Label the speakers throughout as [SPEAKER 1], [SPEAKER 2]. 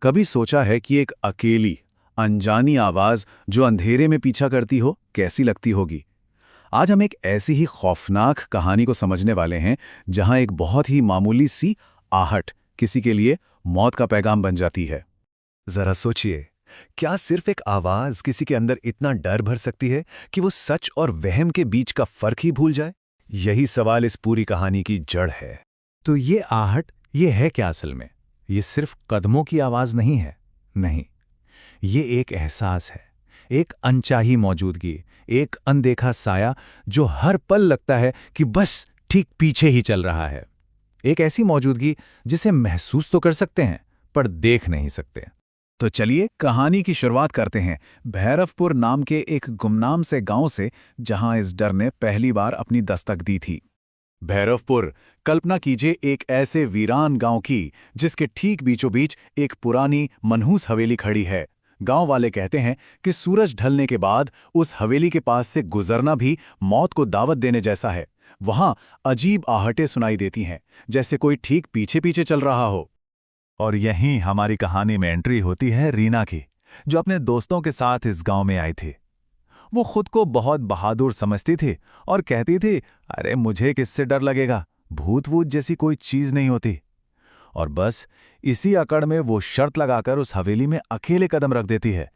[SPEAKER 1] कभी सोचा है कि एक अकेली, अनजानी आवाज जो अंधेरे में पीछा करती हो, कैसी लगती होगी? आज हम एक ऐसी ही खौफनाक कहानी को समझने वाले हैं, जहां एक बहुत ही मामूली सी आहट किसी के लिए मौत का पैगाम बन जाती है।
[SPEAKER 2] जरा सोचिए, क्या सिर्फ एक आवाज किसी के अंदर इतना डर भर सकती है कि वो सच और वहम के बीच का फर्क ही भूल जाए? यही सवाल इस पूरी कहानी की जड़ है।
[SPEAKER 3] तो ये आहट, ये है क्या असल में? ये सिर्फ कदमों की आवाज नहीं है। नहीं, ये एक एहसास है, एक अनचाही मौजूदगी, एक अनदेखा साया जो हर पल लगता है कि बस ठीक पीछे ही चल रहा है। एक ऐसी मौजूदगी जिसे महसूस तो कर सकते हैं, पर देख नहीं सकते।
[SPEAKER 1] तो चलिए कहानी की शुरुआत करते हैं भैरवपुर नाम के एक गुमनाम से गांव से, जहां इस डर ने पहली बार अपनी दस्तक दी थी। भैरवपुर, कल्पना कीजिए एक ऐसे वीरान गांव की जिसके ठीक बीचों बीच एक पुरानी मनहूस हवेली खड़ी है। गांव वाले कहते हैं कि सूरज ढलने के बाद उस हवेली के पास से गुजरना भी मौत को दावत देने जैसा है। वहां अजीब आहटें सुनाई देती हैं, जैसे कोई ठीक पीछे पीछे चल रहा हो।
[SPEAKER 3] और यहीं हमारी कहानी में एंट्री होती है रीना की, जो अपने दोस्तों के साथ इस गांव में आई थी। वो खुद को बहुत बहादुर समझती थी और कहती थी, अरे मुझे किससे डर लगेगा, भूत वूत जैसी कोई चीज नहीं होती। और बस इसी अकड़ में वो शर्त लगाकर उस हवेली में अकेले कदम रख देती है।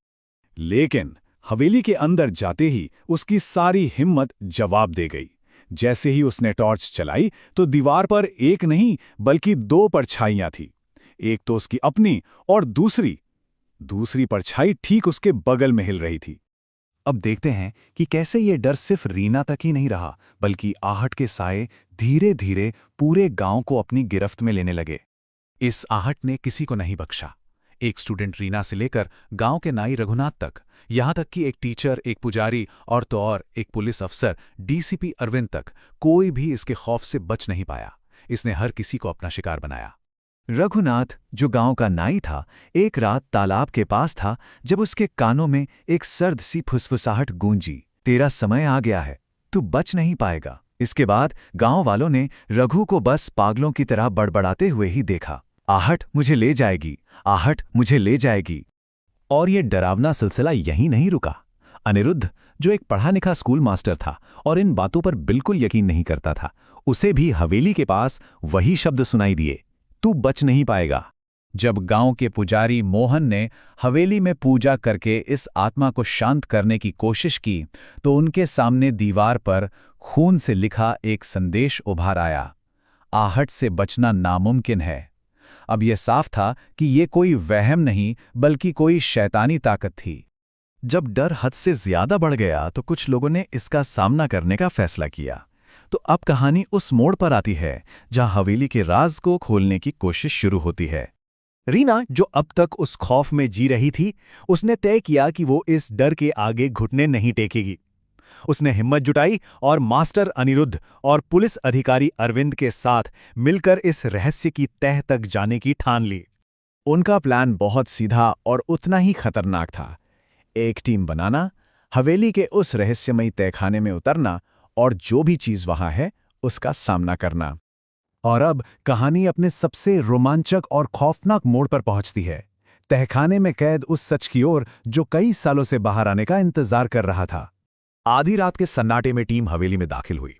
[SPEAKER 1] लेकिन हवेली के अंदर जाते ही उसकी सारी हिम्मत जवाब दे गई। जैसे ही उसने टॉर्च चलाई तो दीवार पर एक नहीं बल्कि दो परछाइयां थी। एक तो उसकी अपनी और दूसरी परछाई ठीक उसके बगल में हिल रही थी।
[SPEAKER 3] अब देखते हैं कि कैसे ये डर सिर्फ रीना तक ही नहीं रहा, बल्कि आहट के साए धीरे धीरे पूरे गांव को अपनी गिरफ्त में लेने लगे। इस आहट ने किसी को नहीं बख्शा। एक स्टूडेंट रीना से लेकर गांव के नाई रघुनाथ तक, यहां तक कि एक टीचर, एक पुजारी और तो और एक पुलिस अफसर डीसीपी अरविंद तक, कोई भी इसके खौफ से बच नहीं पाया। इसने हर किसी को अपना शिकार बनाया। रघुनाथ, जो गांव का नाई था, एक रात तालाब के पास था जब उसके कानों में एक सर्द सी फुसफुसाहट गूंजी, तेरा समय आ गया है, तू बच नहीं पाएगा। इसके बाद गांव वालों ने रघु को बस पागलों की तरह बड़बड़ाते हुए ही देखा, आहट मुझे ले जाएगी, आहट मुझे ले जाएगी। और ये डरावना सिलसिला यहीं नहीं रुका। अनिरुद्ध, जो एक पढ़ा लिखा स्कूल मास्टर था और इन बातों पर बिल्कुल यकीन नहीं करता था, उसे भी हवेली के पास वही शब्द सुनाई दिए, तू बच नहीं पाएगा। जब गांव के पुजारी मोहन ने हवेली में पूजा करके इस आत्मा को शांत करने की कोशिश की, तो उनके सामने दीवार पर खून से लिखा एक संदेश उभार आया, आहट से बचना नामुमकिन है। अब यह साफ था कि ये कोई वहम नहीं बल्कि कोई शैतानी ताकत थी। जब डर हद से ज्यादा बढ़ गया तो कुछ लोगों ने इसका सामना करने का फैसला किया। तो अब कहानी उस मोड़ पर आती है जहां हवेली के राज को खोलने की कोशिश शुरू होती है।
[SPEAKER 2] रीना, जो अब तक उस खौफ में जी रही थी, उसने तय किया कि वो इस डर के आगे घुटने नहीं टेकेगी। उसने हिम्मत जुटाई और मास्टर अनिरुद्ध और पुलिस अधिकारी अरविंद के साथ मिलकर इस रहस्य की तह तक जाने की ठान ली।
[SPEAKER 1] उनका प्लान बहुत सीधा और उतना ही खतरनाक था। एक टीम बनाना, हवेली के उस रहस्यमयी तहखाने में उतरना और जो भी चीज वहां है उसका सामना करना। और अब कहानी अपने सबसे रोमांचक और खौफनाक मोड़ पर पहुंचती है, तहखाने में कैद उस सच की ओर जो कई सालों से बाहर आने का इंतजार कर रहा था।
[SPEAKER 3] आधी रात के सन्नाटे में टीम हवेली में दाखिल हुई।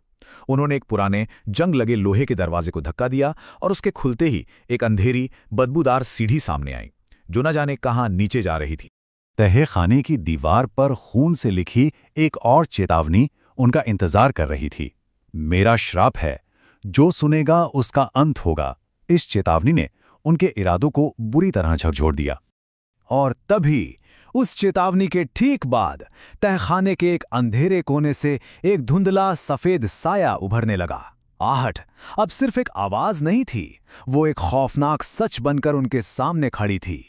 [SPEAKER 3] उन्होंने एक पुराने जंग लगे लोहे के दरवाजे को धक्का दिया और उसके खुलते ही एक अंधेरी बदबूदार सीढ़ी सामने आई, जो न जाने कहां नीचे जा रही थी। तहखाने की दीवार पर खून से लिखी एक और चेतावनी उनका इंतजार कर रही थी, मेरा श्राप है, जो सुनेगा उसका अंत होगा। इस चेतावनी ने उनके इरादों को बुरी तरह झकझोर दिया। और तभी उस चेतावनी के ठीक बाद तहखाने के एक अंधेरे कोने से एक धुंधला सफेद साया उभरने लगा। आहट अब सिर्फ एक आवाज नहीं थी, वो एक खौफनाक सच बनकर उनके सामने खड़ी थी।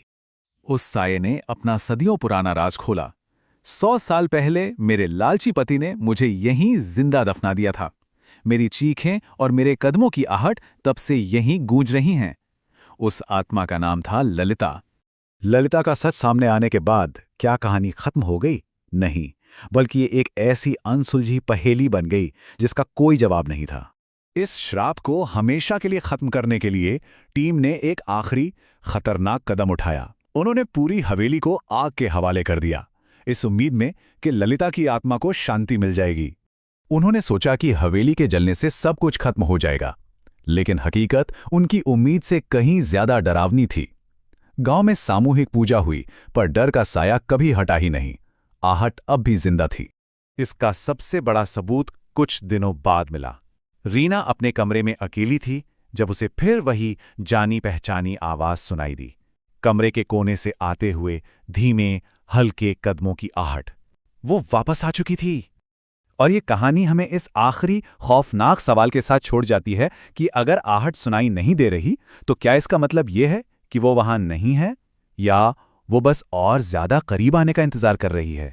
[SPEAKER 3] उस साये ने अपना सदियों पुराना राज खोला। 100 साल पहले मेरे लालची पति ने मुझे यहीं जिंदा दफना दिया था। मेरी चीखें और मेरे कदमों की आहट तब से यहीं गूंज रही हैं। उस आत्मा का नाम था ललिता। ललिता का सच सामने आने के बाद क्या कहानी खत्म हो गई? नहीं, बल्कि ये एक ऐसी अनसुलझी पहेली बन गई जिसका कोई जवाब नहीं था। इस श्राप को हमेशा के लिए खत्म करने के लिए टीम ने एक आखिरी खतरनाक कदम उठाया। उन्होंने पूरी हवेली को आग के हवाले कर दिया, इस उम्मीद में कि ललिता की आत्मा को शांति मिल जाएगी। उन्होंने सोचा कि हवेली के जलने से सब कुछ खत्म हो जाएगा, लेकिन हकीकत उनकी उम्मीद से कहीं ज्यादा डरावनी थी। गांव में सामूहिक पूजा हुई, पर डर का साया कभी हटा ही नहीं। आहट अब भी जिंदा थी। इसका सबसे बड़ा सबूत कुछ दिनों बाद मिला। रीना अपने कमरे में अकेली थी जब उसे फिर वही जानी पहचानी आवाज सुनाई दी। कमरे के कोने से आते हुए धीमे हल्के कदमों की आहट। वो वापस आ चुकी थी। और ये कहानी हमें इस आखिरी खौफनाक सवाल के साथ छोड़ जाती है कि अगर आहट सुनाई नहीं दे रही तो क्या इसका मतलब ये है कि वो वहां नहीं है, या वो बस और ज्यादा करीब आने का इंतजार कर रही है।